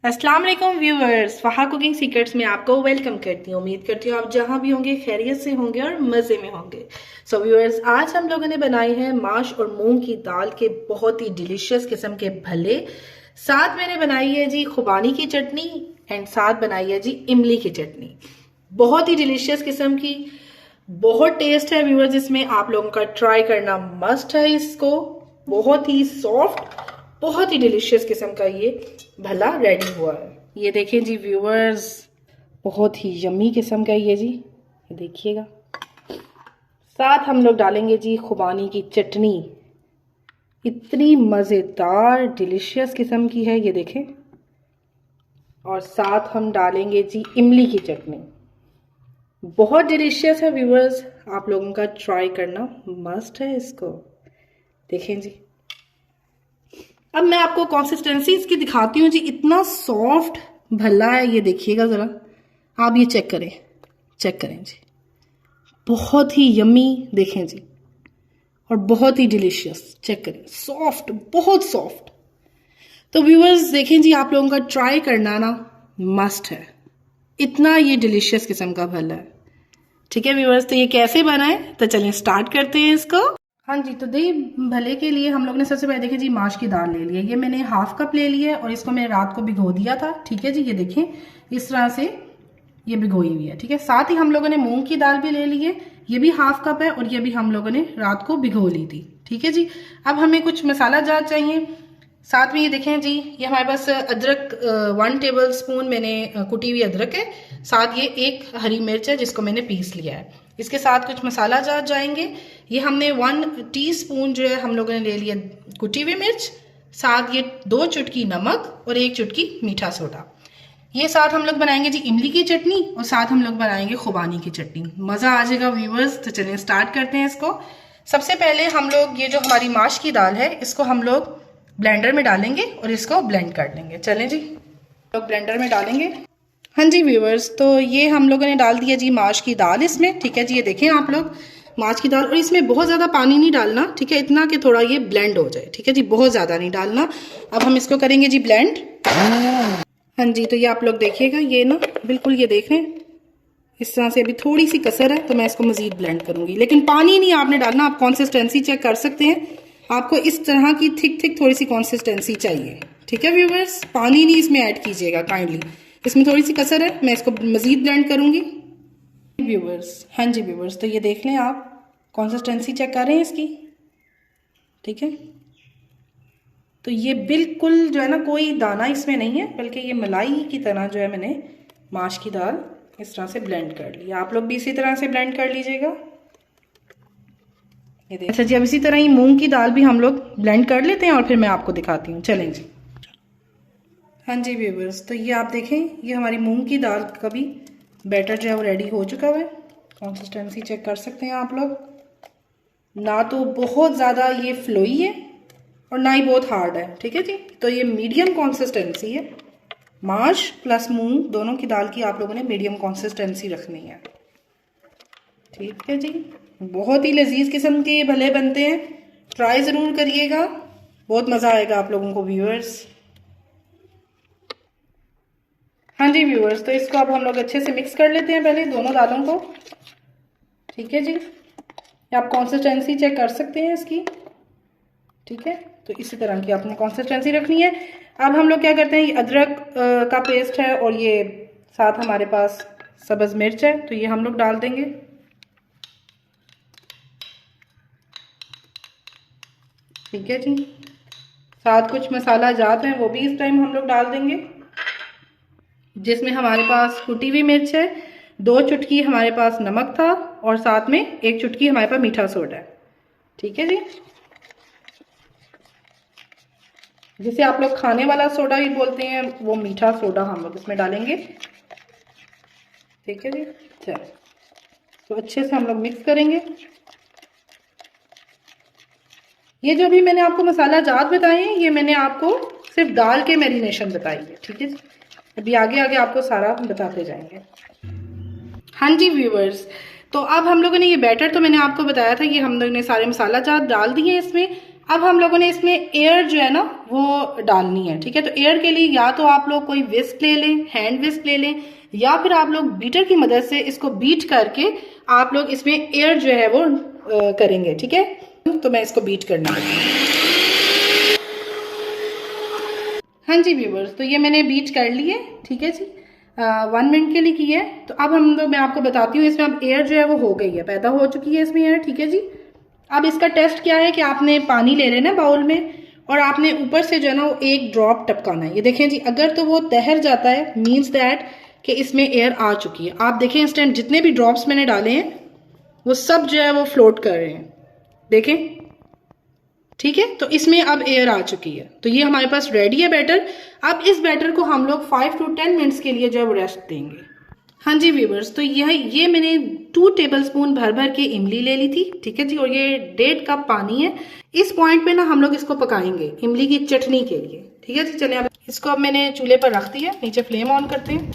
अस्सलाम वालेकुम viewers, फहा cooking secrets में आपको वेलकम करती हूँ। उम्मीद करती हूँ आप जहाँ भी होंगे खैरियत से होंगे और मज़े में होंगे। सो व्यूअर्स, आज हम लोगों ने बनाए हैं माश और मूंग की दाल के बहुत ही डिलीशियस किस्म के भल्ले। साथ मैंने बनाई है जी खुबानी की चटनी एंड साथ बनाई है जी इमली की चटनी। बहुत ही डिलीशियस किस्म की, बहुत टेस्ट है व्यूअर्स। इसमें आप लोगों का ट्राई करना मस्ट है इसको। बहुत ही सॉफ्ट, बहुत ही डिलीशियस किस्म का ये भला रेडी हुआ है। ये देखें जी व्यूअर्स, बहुत ही यम्मी किस्म का ये जी, ये देखिएगा। साथ हम लोग डालेंगे जी खुबानी की चटनी, इतनी मज़ेदार डिलीशियस किस्म की है ये देखें। और साथ हम डालेंगे जी इमली की चटनी, बहुत डिलीशियस है व्यूअर्स। आप लोगों का ट्राई करना मस्ट है इसको। देखें जी, अब मैं आपको कंसिस्टेंसी इसकी दिखाती हूँ जी। इतना सॉफ्ट भल्ला है ये, देखिएगा ज़रा आप, ये चेक करें, चेक करें जी। बहुत ही यम्मी देखें जी, और बहुत ही डिलीशियस। चेक करें, सॉफ्ट, बहुत सॉफ्ट। तो व्यूअर्स देखें जी, आप लोगों का ट्राई करना ना मस्ट है। इतना ये डिलीशियस किस्म का भल्ला है। ठीक है व्यूअर्स, तो ये कैसे बना है तो चलिए स्टार्ट करते हैं इसको। हाँ जी, तो दही भले के लिए हम लोग ने सबसे पहले देखिए जी माश की दाल ले ली है। ये मैंने हाफ कप ले लिया है और इसको मैंने रात को भिगो दिया था। ठीक है जी, ये देखें इस तरह से ये भिगोई हुई है। ठीक है, साथ ही हम लोगों ने मूंग की दाल भी ले ली है, ये भी हाफ कप है और ये भी हम लोगों ने रात को भिगो ली थी। ठीक है जी, अब हमें कुछ मसाला जार चाहिए। साथ में ये देखें जी, ये हमारे पास अदरक 1 टेबल स्पून मैंने कुटी हुई अदरक है। साथ ये 1 हरी मिर्च है जिसको मैंने पीस लिया है। इसके साथ कुछ मसाला जार जाएंगे। ये हमने 1 टीस्पून जो है हम लोगों ने ले लिया कुटी हुई मिर्च। साथ ये 2 चुटकी नमक और 1 चुटकी मीठा सोडा। ये साथ हम लोग बनाएंगे जी इमली की चटनी और साथ हम लोग बनाएंगे खुबानी की चटनी। मज़ा आ जाएगा व्यूअर्स। तो चलिए स्टार्ट करते हैं इसको। सबसे पहले हम लोग ये जो हमारी माश की दाल है इसको हम लोग ब्लेंडर में डालेंगे और इसको ब्लेंड कर लेंगे। चलें जी, लोग ब्लेंडर में डालेंगे। हाँ जी व्यूअर्स, तो ये हम लोगों ने डाल दिया जी माश की दाल इसमें। ठीक है जी, ये देखें आप लोग माश की दाल, और इसमें बहुत ज़्यादा पानी नहीं डालना। ठीक है, इतना कि थोड़ा ये ब्लेंड हो जाए। ठीक है जी, बहुत ज़्यादा नहीं डालना। अब हम इसको करेंगे जी ब्लेंड। हाँ जी, तो ये आप लोग देखिएगा, ये ना बिल्कुल ये देख रहे हैं इस तरह से। अभी थोड़ी सी कसर है तो मैं इसको मजीद ब्लेंड करूंगी, लेकिन पानी नहीं आपने डालना। आप कंसिस्टेंसी चेक कर सकते हैं, आपको इस तरह की थिक थिक थोड़ी सी कंसिस्टेंसी चाहिए। ठीक है व्यूअर्स, पानी नहीं इसमें ऐड कीजिएगा काइंडली, इसमें थोड़ी सी कसर है। मैं इसको मजीद ब्लेंड करूंगी व्यूअर्स। हाँ जी व्यूअर्स, तो ये देख लें आप, कंसिस्टेंसी चेक कर रहे हैं इसकी। ठीक है, तो ये बिल्कुल जो है ना कोई दाना इसमें नहीं है, बल्कि ये मलाई की तरह जो है मैंने माश की दाल इस तरह से ब्लेंड कर लिया। आप लोग भी इसी तरह से ब्लेंड कर लीजिएगा। ये देखिए। अच्छा जी, अब इसी तरह ही मूंग की दाल भी हम लोग ब्लेंड कर लेते हैं और फिर मैं आपको दिखाती हूँ। चलें जी। हाँ जी व्यूअर्स, तो ये आप देखें, ये हमारी मूंग की दाल का भी बैटर जो है वो रेडी हो चुका है। कंसिस्टेंसी चेक कर सकते हैं आप लोग। ना तो बहुत ज़्यादा ये फ्लोई है और ना ही बहुत हार्ड है। ठीक है जी, तो ये मीडियम कंसिस्टेंसी है। माश प्लस मूंग दोनों की दाल की आप लोगों ने मीडियम कंसिस्टेंसी रखनी है। ठीक है जी, बहुत ही लजीज किस्म के ये भले बनते हैं। ट्राई ज़रूर करिएगा, बहुत मज़ा आएगा आप लोगों को व्यूअर्स। हाँ जी व्यूअर्स, तो इसको अब हम लोग अच्छे से मिक्स कर लेते हैं पहले दोनों दालों को। ठीक है जी, आप कंसिस्टेंसी चेक कर सकते हैं इसकी। ठीक है, तो इसी तरह की आपने कंसिस्टेंसी रखनी है। अब हम लोग क्या करते हैं, ये अदरक का पेस्ट है और ये साथ हमारे पास सब्ज़ मिर्च है, तो ये हम लोग डाल देंगे। ठीक है जी, साथ कुछ मसाला जात हैं वो भी इस टाइम हम लोग डाल देंगे, जिसमें हमारे पास कुटी हुई मिर्च है, 2 चुटकी हमारे पास नमक था और साथ में 1 चुटकी हमारे पास मीठा सोडा है। ठीक है जी, जिसे आप लोग खाने वाला सोडा भी बोलते हैं, वो मीठा सोडा हम लोग इसमें डालेंगे। ठीक है जी, चलो तो अच्छे से हम लोग मिक्स करेंगे। ये जो भी मैंने आपको मसाला जात बताए हैं, ये मैंने आपको सिर्फ दाल के मैरिनेशन बताई है। ठीक है जी, अभी आगे आगे आपको सारा बताते जाएंगे। हाँ जी व्यूअर्स, तो अब हम लोगों ने ये बैटर तो मैंने आपको बताया था, ये हम लोग ने सारे मसाला जात डाल दिए इसमें। अब हम लोगों ने इसमें एयर जो है ना वो डालनी है, ठीक है। तो एयर के लिए या तो आप लोग कोई विस्क ले लें, हैंड विस्क ले लें, या फिर आप लोग बीटर की मदद से इसको बीट करके आप लोग इसमें एयर जो है वो करेंगे, ठीक है। तो मैं इसको बीट करना है। हाँ जी व्यूवर्स, तो ये मैंने बीट कर ली है, ठीक है जी। 1 मिनट के लिए की है। तो अब मैं आपको बताती हूँ, इसमें अब एयर जो है वो हो गई है, पैदा हो चुकी है इसमें एयर, ठीक है जी। अब इसका टेस्ट क्या है कि आपने पानी ले लेना बाउल में और आपने ऊपर से जो है ना वो 1 ड्रॉप टपकाना है। ये देखें जी, अगर तो वो तैर जाता है मीन्स दैट कि इसमें एयर आ चुकी है। आप देखें इंस्टेंट जितने भी ड्रॉप्स मैंने डाले हैं वो सब जो है वो फ्लोट कर रहे हैं, देखें, ठीक है। तो इसमें अब एयर आ चुकी है, तो ये हमारे पास रेडी है बैटर। अब इस बैटर को हम लोग 5 to 10 मिनट्स के लिए जो है वो रेस्ट देंगे। हाँ जी व्यूवर्स, तो ये मैंने 2 टेबलस्पून भर भर के इमली ले ली थी, ठीक है जी। और ये 1.5 कप पानी है। इस पॉइंट पे ना हम लोग इसको पकाएंगे इमली की चटनी के लिए, ठीक है जी। चलिए अब इसको मैंने चूल्हे पर रख दिया, नीचे फ्लेम ऑन करते हैं,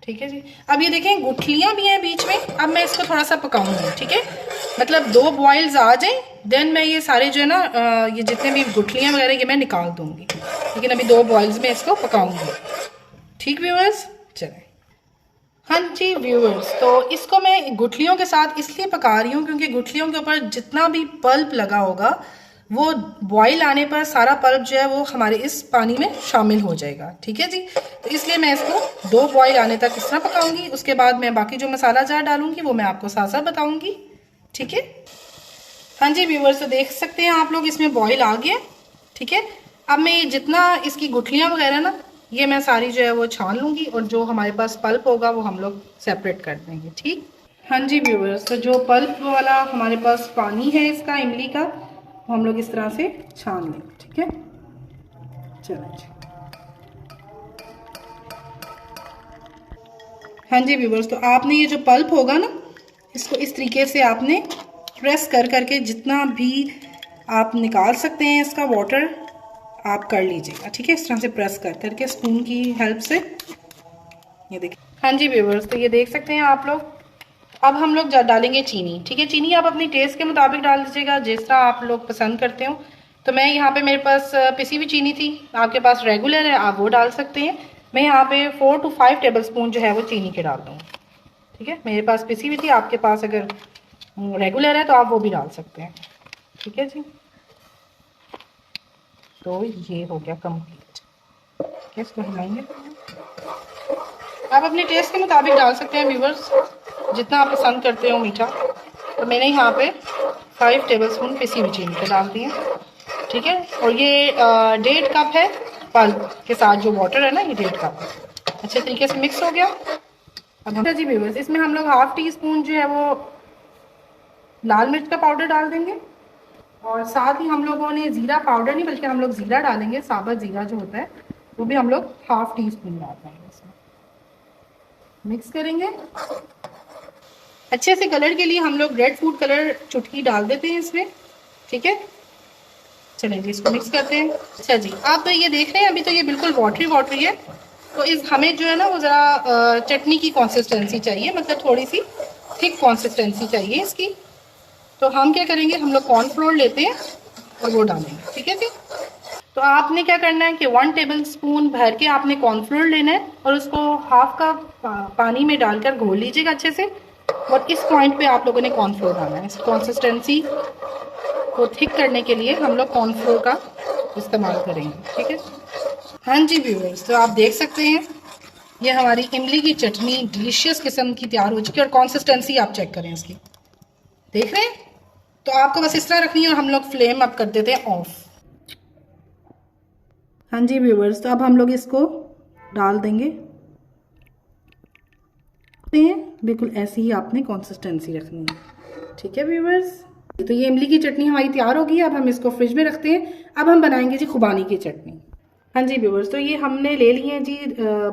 ठीक है जी। अब ये देखें गुठलियां भी हैं बीच में, अब मैं इसको थोड़ा सा पकाऊंगी, ठीक है। मतलब 2 बॉइल्स आ जाए देन मैं ये सारे जो है ना ये जितने भी गुठलियां वगैरह ये मैं निकाल दूंगी, लेकिन अभी 2 बॉइल्स में इसको पकाऊंगी, ठीक व्यूअर्स। चलें, हाँ जी व्यूअर्स, तो इसको मैं गुठलियों के साथ इसलिए पका रही हूँ क्योंकि गुठलियों के ऊपर जितना भी पल्प लगा होगा वो बॉईल आने पर सारा पल्प जो है वो हमारे इस पानी में शामिल हो जाएगा, ठीक है जी। तो इसलिए मैं इसको 2 बॉईल आने तक इस तरह पकाऊंगी। उसके बाद मैं बाकी जो मसाला जार डालूंगी वो मैं आपको साथ साथ बताऊंगी, ठीक है। हाँ जी व्यूअर्स, तो देख सकते हैं आप लोग इसमें बॉईल आ गया, ठीक है। अब मैं जितना इसकी गुठलियाँ वगैरह ना ये मैं सारी जो है वो छान लूंगी और जो हमारे पास पल्प होगा वो हम लोग सेपरेट कर देंगे, ठीक। हाँ जी व्यूअर्स, तो जो पल्प वाला हमारे पास पानी है इसका इमली का वो हम लोग इस तरह से छान लेंगे, ठीक है। चलो जी, हाँ जी व्यूअर्स, तो आपने ये जो पल्प होगा ना इसको इस तरीके से आपने प्रेस कर करके जितना भी आप निकाल सकते हैं इसका वाटर आप कर लीजिएगा, ठीक है। इस तरह से प्रेस कर करके स्पून की हेल्प से, ये देखिए। हाँ जी व्यूअर्स, तो ये देख सकते हैं आप लोग। अब हम लोग डालेंगे चीनी, ठीक है। चीनी आप अपनी टेस्ट के मुताबिक डाल दीजिएगा, जिस तरह आप लोग पसंद करते हो। तो मैं यहाँ पे, मेरे पास पिसी हुई चीनी थी, आपके पास रेगुलर है आप वो डाल सकते हैं। मैं यहाँ पे 4 to 5 टेबलस्पून जो है वो चीनी के डाल दूँगी, ठीक है। मेरे पास पिसी हुई थी, आपके पास अगर रेगुलर है तो आप वो भी डाल सकते हैं, ठीक है जी। तो ये हो गया कंप्लीट, इसको हिलाएंगे। आप अपने टेस्ट के मुताबिक डाल सकते हैं व्यूअर्स, जितना आप पसंद करते हो मीठा। तो मैंने यहाँ पे 5 टेबलस्पून पिसी हुई चीनी के डाल दिए, ठीक है। और ये 1.5 कप है पल्प के साथ जो वाटर है ना, ये 1.5 कप अच्छे तरीके से मिक्स हो गया। अब हम जी व्यूअर्स, इसमें हम लोग 1/2 टीस्पून जो है वो लाल मिर्च का पाउडर डाल देंगे और साथ ही हम लोगों ने ज़ीरा पाउडर नहीं बल्कि हम लोग ज़ीरा डालेंगे, साबुत ज़ीरा जो होता है वो भी हम लोग 1/2 टीस्पून डाल देंगे। इसमें मिक्स करेंगे अच्छे से। कलर के लिए हम लोग रेड फूड कलर चुटकी डाल देते हैं इसमें, ठीक है। चलें जी, इसको मिक्स करते हैं। अच्छा जी, आप तो ये देख रहे हैं अभी तो ये बिल्कुल वाटरी वाटरी है। तो इस हमें जो है ना वो ज़रा चटनी की कंसिस्टेंसी चाहिए, मतलब थोड़ी सी थिक कंसिस्टेंसी चाहिए इसकी। तो हम क्या करेंगे, हम लोग कॉर्नफ्लोर लेते हैं और वो डालेंगे, ठीक है जी। तो आपने क्या करना है कि 1 टेबलस्पून भर के आपने कॉर्नफ्लोर लेना है और उसको 1/2 कप पानी में डालकर घोल लीजिएगा अच्छे से। और इस पॉइंट पे आप लोगों ने कॉर्नफ्लोर डालना है। इस कंसिस्टेंसी को थिक करने के लिए हम लोग कॉर्नफ्लोर का इस्तेमाल करेंगे, ठीक है। हाँ जी व्यूअर्स, तो आप देख सकते हैं ये हमारी इमली की चटनी डिलीशियस किस्म की तैयार हो चुकी है। और कंसिस्टेंसी आप चेक करें इसकी, देख रहे हैं। तो आपको बस इस तरह रखनी है और हम लोग फ्लेम अप कर देते हैं ऑफ। हाँ जी व्यूअर्स, तो अब हम लोग इसको डाल देंगे, बिल्कुल ऐसी ही आपने कंसिस्टेंसी रखनी है, ठीक है व्यूअर्स। तो ये इमली की चटनी हमारी तैयार होगी। अब हम इसको फ्रिज में रखते हैं। अब हम बनाएंगे जी खुबानी की चटनी। हाँ जी व्यूअर्स, तो ये हमने ले लिए हैं जी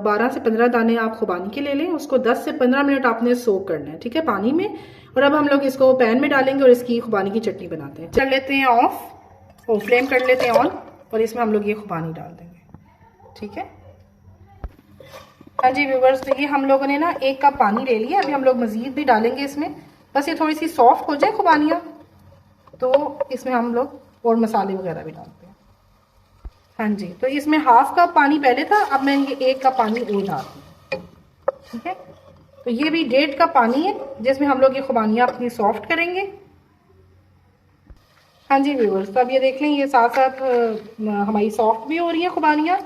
12 से 15 दाने आप खुबानी के ले लें। उसको 10 से 15 मिनट आपने सोक करना है, ठीक है, पानी में। और अब हम लोग इसको पैन में डालेंगे और इसकी खुबानी की चटनी बनाते हैं। कर लेते हैं ऑफ और फ्लेम कर लेते हैं ऑन और इसमें हम लोग ये खुबानी डाल देंगे, ठीक है। हाँ जी व्यूअर्स, तो ये हम लोगों ने ना 1 कप पानी ले लिया। अभी हम लोग मजीद भी डालेंगे इसमें, बस ये थोड़ी सी सॉफ्ट हो जाए खुबानियाँ तो इसमें हम लोग और मसाले वगैरह भी डालते हैं। हाँ जी, तो इसमें हाफ कप पानी पहले था, अब मैं ये 1 कप पानी और डालती हूँ। ठीक है, तो ये भी 1.5 कप पानी है जिसमें हम लोग ये खुबानियाँ अपनी सॉफ्ट करेंगे। हाँ जी व्यूअर्स, तो अब ये देख लें, ये साथ साथ हमारी सॉफ्ट भी हो रही है खुबानियाँ,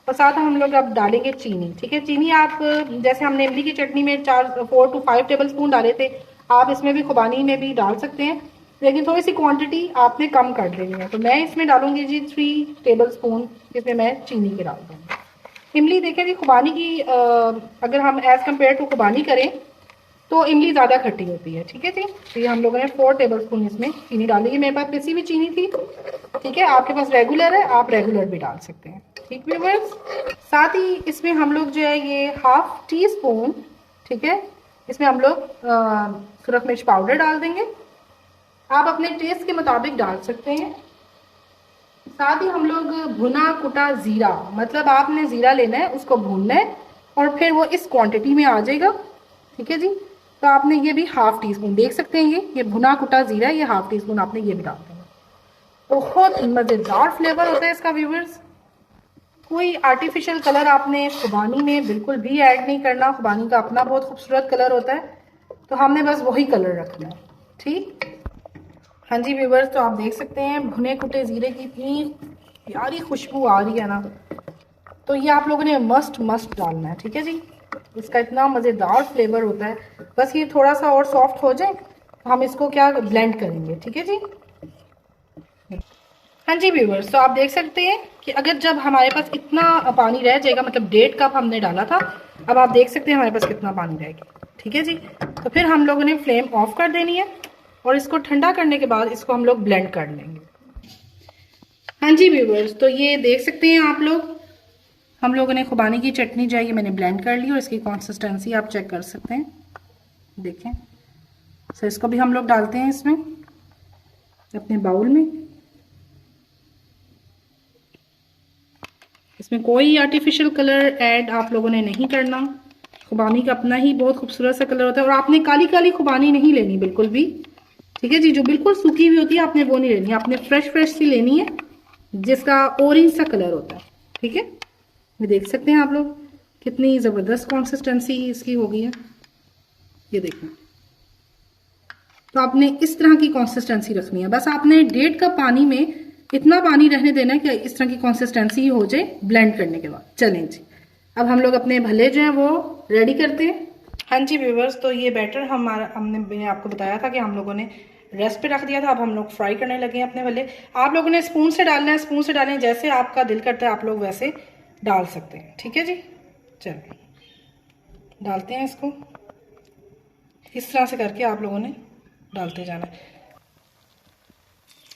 और साथ हम लोग अब डालेंगे चीनी। ठीक है, चीनी आप जैसे हमने इमली की चटनी में 4 to 5 टेबल स्पून डाले थे, आप इसमें भी खुबानी में भी डाल सकते हैं, लेकिन थोड़ी सी क्वांटिटी आपने कम कर देनी है। तो मैं इसमें डालूंगी जी 3 टेबल स्पून, इसमें मैं चीनी के डाल दूँगी। इमली देखें जी, खुबानी की अगर हम एज़ कम्पेयर टू खुबानी करें तो इमली ज़्यादा खट्टी होती है। ठीक है जी, तो ये हम लोगों ने 4 टेबल स्पून इसमें चीनी डाली है। मेरे पास पिसी हुई चीनी थी। ठीक है, आपके पास रेगुलर है, आप रेगुलर भी डाल सकते हैं। ठीक व्यूअर्स, साथ ही इसमें हम लोग जो है ये 1/2 टी स्पून, ठीक है, इसमें हम लोग सुरख मिर्च पाउडर डाल देंगे। आप अपने टेस्ट के मुताबिक डाल सकते हैं। साथ ही हम लोग भुना कुटा ज़ीरा, मतलब आपने ज़ीरा लेना है, उसको भूनना है और फिर वो इस क्वांटिटी में आ जाएगा। ठीक है जी, तो आपने ये भी 1/2 टी स्पून, देख सकते हैं ये भुना कुटा ज़ीरा, ये 1/2 टी स्पून आपने ये भी डाल देना। बहुत मज़ेदार फ्लेवर होता है इसका व्यूअर्स। कोई आर्टिफिशियल कलर आपने खुबानी में बिल्कुल भी ऐड नहीं करना। खुबानी का अपना बहुत खूबसूरत कलर होता है, तो हमने बस वही कलर रखना है। ठीक, हाँ जी व्यूअर्स, तो आप देख सकते हैं भुने कुटे ज़ीरे की इतनी प्यारी खुशबू आ रही है ना, तो ये आप लोगों ने मस्ट डालना है। ठीक है जी, इसका इतना मज़ेदार फ्लेवर होता है। बस ये थोड़ा सा और सॉफ्ट हो जाए तो हम इसको क्या ब्लेंड करेंगे। ठीक है जी, हाँ जी व्यूअर्स, तो आप देख सकते हैं कि अगर जब हमारे पास इतना पानी रह जाएगा, मतलब 1.5 कप हमने डाला था, अब आप देख सकते हैं हमारे पास कितना पानी रहेगा। ठीक है जी, तो फिर हम लोगों ने फ्लेम ऑफ कर देनी है और इसको ठंडा करने के बाद इसको हम लोग ब्लेंड कर लेंगे। हाँ जी व्यूअर्स, तो ये देख सकते हैं आप लोग, हम लोगों ने खुबानी की चटनी जो है ये मैंने ब्लेंड कर ली और इसकी कंसिस्टेंसी आप चेक कर सकते हैं। देखें, तो इसको भी हम लोग डालते हैं इसमें अपने बाउल में। इसमें कोई आर्टिफिशियल कलर ऐड आप लोगों ने नहीं करना। खुबानी का अपना ही बहुत खूबसूरत सा कलर होता है, और आपने काली काली खुबानी नहीं लेनी बिल्कुल भी। ठीक है जी, जो बिल्कुल सूखी हुई होती है आपने वो नहीं लेनी, आपने फ्रेश सी लेनी है जिसका ऑरेंज सा कलर होता है। ठीक है, ये देख सकते हैं आप लोग कितनी ज़बरदस्त कंसिस्टेंसी इसकी हो गई है, ये देखें। तो आपने इस तरह की कंसिस्टेंसी रखनी है। बस आपने 1.5 कप पानी में इतना पानी रहने देना है कि इस तरह की कंसिस्टेंसी हो जाए ब्लेंड करने के बाद। चलें जी, अब हम लोग अपने भले जो है वो रेडी करते हैं। हाँ जी व्यूवर्स, तो ये बैटर मैंने आपको बताया था कि हम लोगों ने रेस्ट पे रख दिया था। अब हम लोग फ्राई करने लगे हैं अपने भले। आप लोगों ने स्पून से डालना है, स्पून से डालें, जैसे आपका दिल करता है आप लोग वैसे डाल सकते हैं। ठीक है जी, चलिए डालते हैं इसको। इस तरह से करके आप लोगों ने डालते जाना है।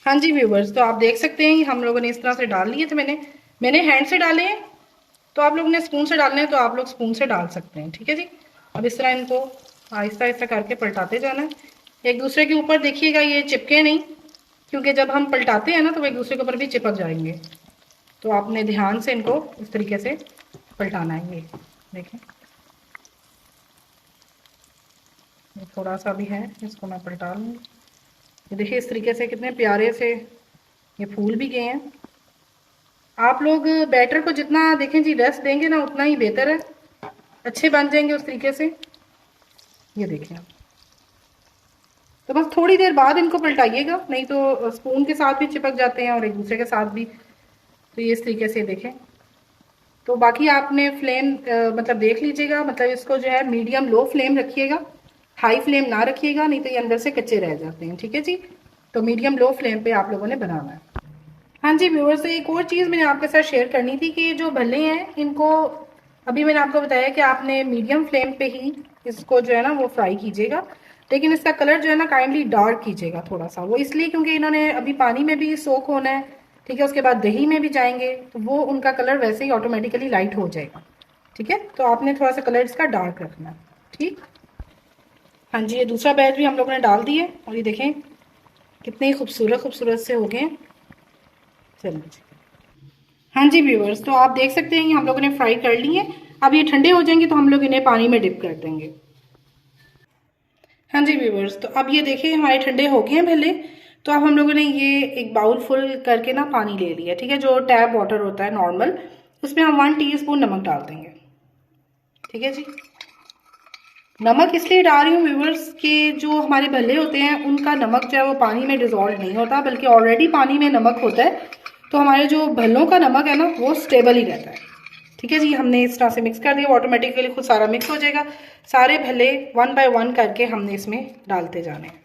हाँ जी व्यूवर्स, तो आप देख सकते हैं हम लोगों ने इस तरह से डाल लिए थे। मैंने हैंड से डाले हैं, तो आप लोगों ने स्पून से डालने हैं तो आप लोग स्पून से डाल सकते हैं। ठीक है जी, अब इस तरह इनको आहिस्ता आहिस्ता करके पलटाते जाना है। एक दूसरे के ऊपर देखिएगा ये चिपके नहीं, क्योंकि जब हम पलटाते हैं ना तो वो एक दूसरे के ऊपर भी चिपक जाएंगे। तो आपने ध्यान से इनको इस तरीके से पलटाना है। ये देखें, थोड़ा सा भी है, इसको मैं पलटा लूँगी। ये देखिए इस तरीके से कितने प्यारे से ये फूल भी गए हैं। आप लोग बैटर को जितना देखें जी रेस्ट देंगे ना उतना ही बेहतर है, अच्छे बन जाएंगे उस तरीके से। ये देखें आप, तो बस थोड़ी देर बाद इनको पलटाइएगा, नहीं तो स्पून के साथ भी चिपक जाते हैं और एक दूसरे के साथ भी। तो ये इस तरीके से देखें। तो बाकी आपने फ्लेम मतलब देख लीजिएगा, मतलब इसको जो है मीडियम लो फ्लेम रखिएगा, हाई फ्लेम ना रखिएगा, नहीं तो ये अंदर से कच्चे रह जाते हैं। ठीक है जी, तो मीडियम लो फ्लेम पे आप लोगों ने बनाना है। हाँ जी व्यूअर्स, तो एक और चीज़ मैंने आपके साथ शेयर करनी थी कि जो भल्ले हैं इनको अभी मैंने आपको बताया कि आपने मीडियम फ्लेम पे ही इसको जो है ना वो फ्राई कीजिएगा, लेकिन इसका कलर जो है ना काइंडली डार्क कीजिएगा थोड़ा सा। वो इसलिए क्योंकि इन्होंने अभी पानी में भी सोक होना है, ठीक है, उसके बाद दही में भी जाएंगे, तो वो उनका कलर वैसे ही ऑटोमेटिकली लाइट हो जाएगा। ठीक है, तो आपने थोड़ा सा कलर इसका डार्क रखना है। ठीक, हाँ जी, ये दूसरा बैच भी हम लोगों ने डाल दिए और ये देखें कितने खूबसूरत से हो गए। चलिए जी, हाँ जी व्यूअर्स, तो आप देख सकते हैं कि हम लोगों ने फ्राई कर लिए। अब ये ठंडे हो जाएंगे तो हम लोग इन्हें पानी में डिप कर देंगे। हाँ जी व्यूअर्स, तो अब ये देखिए हमारे ठंडे हो गए हैं भले। तो अब हम लोगों ने ये एक बाउल फुल करके ना पानी ले लिया, ठीक है, जो टैप वाटर होता है नॉर्मल, उसमें हम 1 टीस्पून नमक डाल देंगे। ठीक है जी, नमक इसलिए डाल रही हूँ व्यूअर्स कि जो हमारे भल्ले होते हैं उनका नमक जो है वो पानी में डिजोल्व नहीं होता, बल्कि ऑलरेडी पानी में नमक होता है, तो हमारे जो भल्लों का नमक है ना वो स्टेबल ही रहता है। ठीक है जी, हमने इस तरह से मिक्स कर दिया, ऑटोमेटिकली खुद सारा मिक्स हो जाएगा। सारे भल्ले 1 बाय 1 करके हमने इसमें डालते जाने हैं।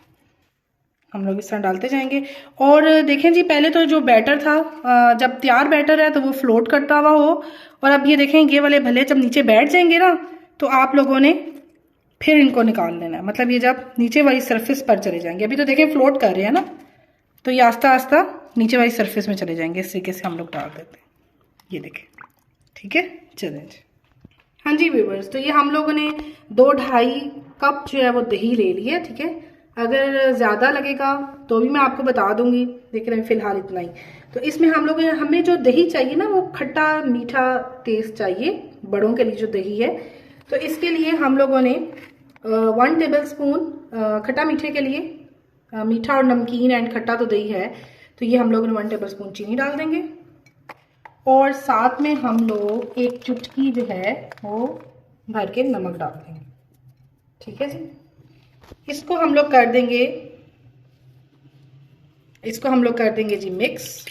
हम लोग इस तरह डालते जाएंगे। और देखें जी, पहले तो जो बैटर था, जब तैयार बैटर है तो वो फ्लोट करता हुआ हो, और अब ये देखें ये वाले भल्ले जब नीचे बैठ जाएंगे ना, तो आप लोगों ने फिर इनको निकाल लेना है, मतलब ये जब नीचे वाली सरफेस पर चले जाएंगे। अभी तो देखें फ्लोट कर रहे हैं ना, तो ये आस्ता आस्ता नीचे वाली सरफेस में चले जाएंगे। इस तरीके से हम लोग डाल देते हैं, ये देखें। ठीक है, चलें जी। हाँ जी व्यूवर्स, तो ये हम लोगों ने 2-2.5 कप जो है वो दही ले लिया। ठीक है, अगर ज़्यादा लगेगा तो भी मैं आपको बता दूंगी, लेकिन फिलहाल इतना ही। तो इसमें हम लोग, हमें जो दही चाहिए ना वो खट्टा मीठा टेस्ट चाहिए, बड़ों के लिए जो दही है। तो इसके लिए हम लोगों ने 1 टेबल स्पून खट्टा मीठे के लिए, मीठा और नमकीन एंड खट्टा तो दही है, तो ये हम लोगों ने 1 टेबल स्पून चीनी डाल देंगे। और साथ में हम लोग 1 चुटकी जो है वो भर के नमक डाल देंगे। ठीक है जी, इसको हम लोग कर देंगे जी मिक्स।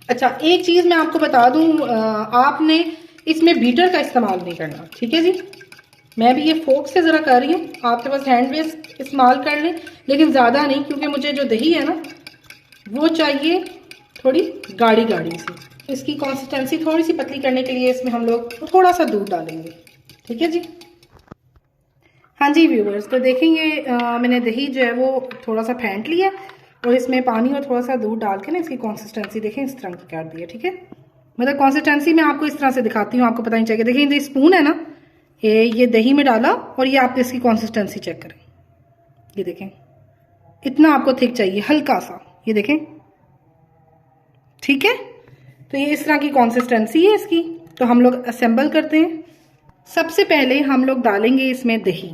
अच्छा, एक चीज़ मैं आपको बता दूं, आपने इसमें बीटर का इस्तेमाल नहीं करना। ठीक है जी, मैं भी ये फोक से ज़रा कर रही हूँ, आपके पास हैंड विस्क इस्तेमाल कर लें, लेकिन ज़्यादा नहीं, क्योंकि मुझे जो दही है ना वो चाहिए थोड़ी गाढ़ी गाढ़ी सी। इसकी कंसिस्टेंसी थोड़ी सी पतली करने के लिए इसमें हम लोग थोड़ा सा दूध डालेंगे। ठीक है जी। हाँ जी व्यूवर्स, तो देखेंगे मैंने दही जो है वो थोड़ा सा फेंट लिया, और इसमें पानी और थोड़ा सा दूध डाल के ना इसकी कंसिस्टेंसी देखें इस तरह की कर दी है। ठीक है, मतलब कंसिस्टेंसी मैं आपको इस तरह से दिखाती हूँ, आपको पता नहीं चलेगा। देखिए ये स्पून है ना, ये दही में डाला, और ये आप इसकी कंसिस्टेंसी चेक करें, ये देखें इतना आपको थिक चाहिए, हल्का सा, ये देखें। ठीक है, तो ये इस तरह की कंसिस्टेंसी है इसकी। तो हम लोग असेंबल करते हैं। सबसे पहले हम लोग डालेंगे इसमें दही।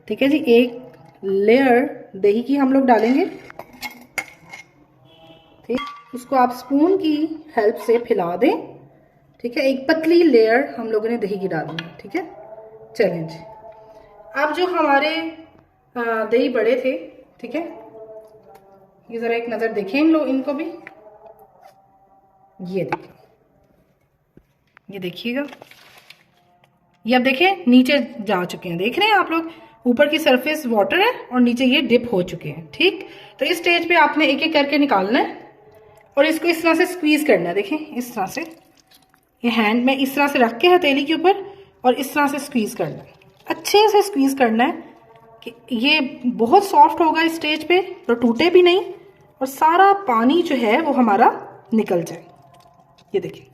ठीक है जी, 1 लेयर दही की हम लोग डालेंगे। ठीक, उसको आप स्पून की हेल्प से फैला दें। ठीक है, एक पतली लेयर हम लोगों ने दही की डालनी है। ठीक है, चलें जी। अब जो हमारे दही बड़े थे, ठीक है, ये जरा एक नजर देखें इनको भी, ये देखें, ये देखिएगा, ये अब देखें नीचे जा चुके हैं, देख रहे हैं आप लोग, ऊपर की सरफेस वाटर है और नीचे ये डिप हो चुके हैं। ठीक, तो इस स्टेज पे आपने एक एक करके निकालना है, और इसको इस तरह से स्क्वीज करना है। देखें इस तरह से, ये हैंड में इस तरह से रख के हथेली के ऊपर, और इस तरह से स्क्वीज करना है, अच्छे से स्क्वीज करना है कि ये बहुत सॉफ्ट होगा इस स्टेज पे, तो टूटे भी नहीं, और सारा पानी जो है वो हमारा निकल जाए। ये देखें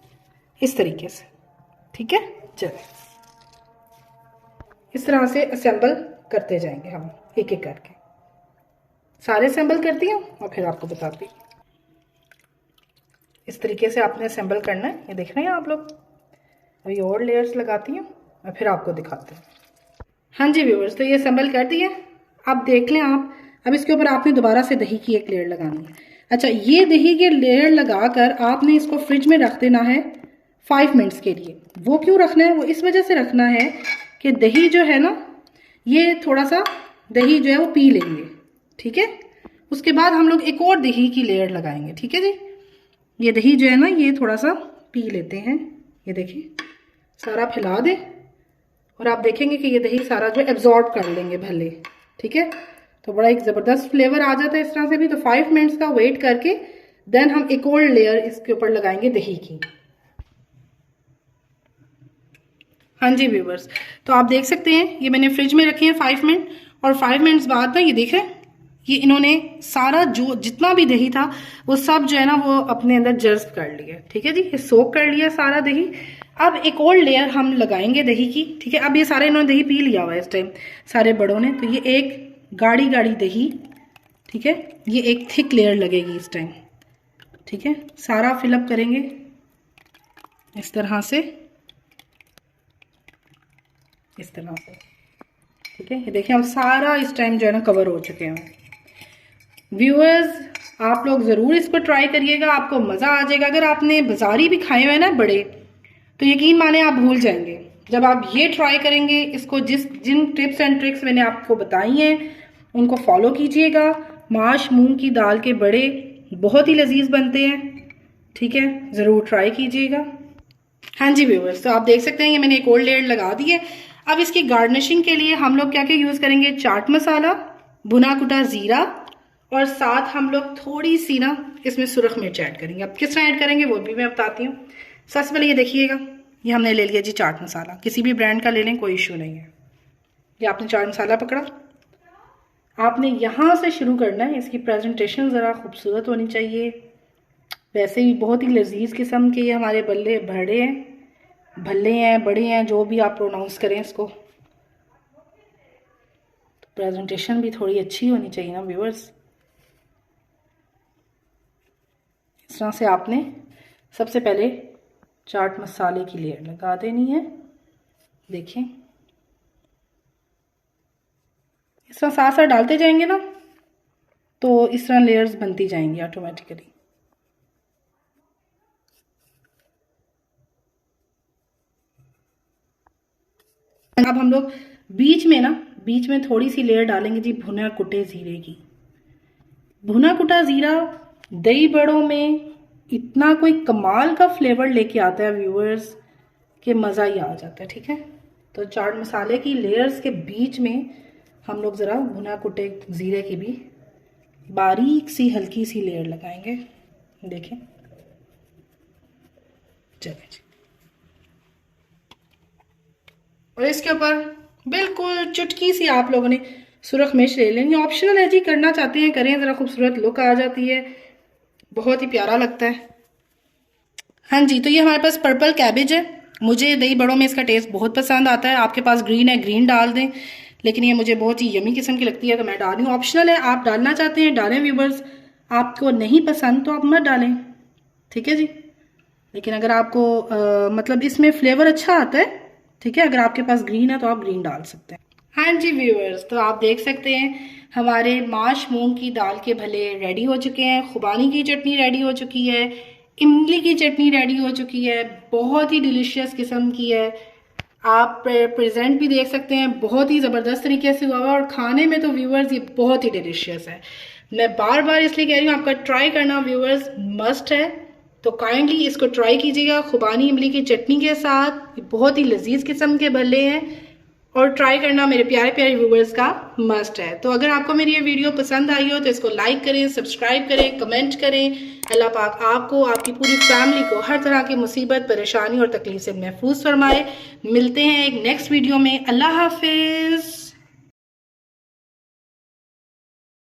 इस तरीके से। ठीक है, चलिए इस तरह से असेंबल करते जाएंगे हम एक एक करके। सारे असेंबल करती हूँ और फिर आपको बताती हूँ। इस तरीके से आपने असेंबल करना है, ये देख रहे हैं आप लोग। अभी और लेयर्स लगाती हूँ और फिर आपको दिखाते हैं। हाँ जी व्यूअर्स, तो ये असेंबल कर दिया। अब देख लें आप, अब इसके ऊपर आपने दोबारा से दही की 1 लेयर लगानी है। अच्छा, ये दही के लेयर लगाकर आपने इसको फ्रिज में रख देना है 5 मिनट्स के लिए। वो क्यों रखना है? वो इस वजह से रखना है कि दही जो है ना, ये थोड़ा सा दही जो है वो पी लेंगे। ठीक है, उसके बाद हम लोग एक और दही की लेयर लगाएंगे। ठीक है जी, ये दही जो है ना ये थोड़ा सा पी लेते हैं। ये देखिए सारा फैला दें, और आप देखेंगे कि ये दही सारा जो एब्जॉर्ब कर लेंगे भले। ठीक है, तो बड़ा एक ज़बरदस्त फ्लेवर आ जाता है इस तरह से भी। तो 5 मिनट्स का वेट करके देन हम एक और लेयर इसके ऊपर लगाएंगे दही की। हाँ जी व्यूवर्स, तो आप देख सकते हैं ये मैंने फ्रिज में रखे हैं 5 मिनट, और 5 मिनट्स बाद ना ये देख रहे हैं, ये इन्होंने सारा जो जितना भी दही था वो सब जो है ना वो अपने अंदर जज्ब कर लिया। ठीक है जी, ये सोक कर लिया सारा दही। अब एक और लेयर हम लगाएंगे दही की। ठीक है, अब ये सारे इन्होंने दही पी लिया हुआ है इस टाइम सारे बड़ों ने, तो ये एक गाढ़ी गाढ़ी दही, ठीक है, ये एक थिक लेयर लगेगी इस टाइम। ठीक है, सारा फिलअप करेंगे इस तरह से, इस तरह से। ठीक है, ये देखिए हम सारा इस टाइम जो है ना कवर हो चुके हैं। व्यूअर्स आप लोग ज़रूर इसको ट्राई करिएगा, आपको मज़ा आ जाएगा। अगर आपने बाजारी भी खाए हुए हैं ना बड़े, तो यकीन माने आप भूल जाएंगे जब आप ये ट्राई करेंगे। इसको जिन टिप्स एंड ट्रिक्स मैंने आपको बताई हैं उनको फॉलो कीजिएगा। माश मूंग की दाल के बड़े बहुत ही लजीज बनते हैं, ठीक है, ज़रूर ट्राई कीजिएगा। हाँ जी व्यूअर्स, तो आप देख सकते हैं ये मैंने एक और लेयर लगा दी है। अब इसकी गार्निशिंग के लिए हम लोग क्या क्या यूज़ करेंगे, चाट मसाला, भुना कुटा ज़ीरा, और साथ हम लोग थोड़ी सी ना इसमें सुरख मिर्च ऐड करेंगे। अब किस तरह ऐड करेंगे वो भी मैं बताती हूँ। सबसे पहले ये देखिएगा, ये हमने ले लिया जी चाट मसाला, किसी भी ब्रांड का ले लें कोई इशू नहीं है। ये आपने चाट मसाला पकड़ा, आपने यहाँ से शुरू करना है। इसकी प्रेजेंटेशन ज़रा खूबसूरत होनी चाहिए। वैसे ही बहुत ही लजीज किस्म के ये हमारे भल्ले हैं, बड़े हैं, जो भी आप प्रोनाउंस करें इसको। तो प्रेजेंटेशन भी थोड़ी अच्छी होनी चाहिए ना व्यूअर्स। इस तरह से आपने सबसे पहले चाट मसाले की लेयर लगा देनी है। देखें इस तरह साथ साथ डालते जाएंगे ना तो इस तरह लेयर्स बनती जाएंगी ऑटोमेटिकली। अब हम लोग बीच में थोड़ी सी लेयर डालेंगे जी भुना कुटे जीरे की। भुना कुटा जीरा दही बड़ों में इतना कोई कमाल का फ्लेवर लेके आता है व्यूअर्स कि मज़ा ही आ जाता है, ठीक है। तो चाट मसाले की लेयर्स के बीच में हम लोग ज़रा भुना कुटे जीरे की भी बारीक सी हल्की सी लेयर लगाएंगे। देखें, चलिए जी। और इसके ऊपर बिल्कुल चुटकी सी आप लोगों ने सुरख मिर्च ले लेंगे। ऑप्शनल है जी, करना चाहते हैं करें, ज़रा खूबसूरत लुक आ जाती है, बहुत ही प्यारा लगता है। हाँ जी, तो ये हमारे पास पर्पल कैबेज है। मुझे दही बड़ों में इसका टेस्ट बहुत पसंद आता है। आपके पास ग्रीन है, ग्रीन डाल दें, लेकिन ये मुझे बहुत ही यमी किस्म की लगती है तो मैं डाल रही हूँ। ऑप्शनल है, आप डालना चाहते हैं डालें व्यूवर्स, आपको नहीं पसंद तो आप मत डालें, ठीक है जी। लेकिन अगर आपको मतलब इसमें फ्लेवर अच्छा आता है, ठीक है, अगर आपके पास ग्रीन है तो आप ग्रीन डाल सकते हैं। हाँ जी व्यूअर्स, तो आप देख सकते हैं हमारे माश मूंग की दाल के भले रेडी हो चुके हैं। खुबानी की चटनी रेडी हो चुकी है, इमली की चटनी रेडी हो चुकी है, बहुत ही डिलीशियस किस्म की है। आप प्रेजेंट भी देख सकते हैं, बहुत ही ज़बरदस्त तरीके से हुआ हुआ, और खाने में तो व्यूअर्स ये बहुत ही डिलीशियस है। मैं बार बार इसलिए कह रही हूँ आपका ट्राई करना व्यूअर्स मस्ट है, तो काइंडली इसको ट्राई कीजिएगा खुबानी इमली की चटनी के साथ। बहुत ही लजीज किस्म के भल्ले हैं और ट्राई करना मेरे प्यारे प्यारे व्यूवर्स का मस्ट है। तो अगर आपको मेरी ये वीडियो पसंद आई हो तो इसको लाइक करें, सब्सक्राइब करें, कमेंट करें। अल्लाह पाक आपको, आपकी पूरी फैमिली को हर तरह की मुसीबत, परेशानी और तकलीफ से महफूज फरमाए। मिलते हैं एक नेक्स्ट वीडियो में। अल्लाह हाफिज।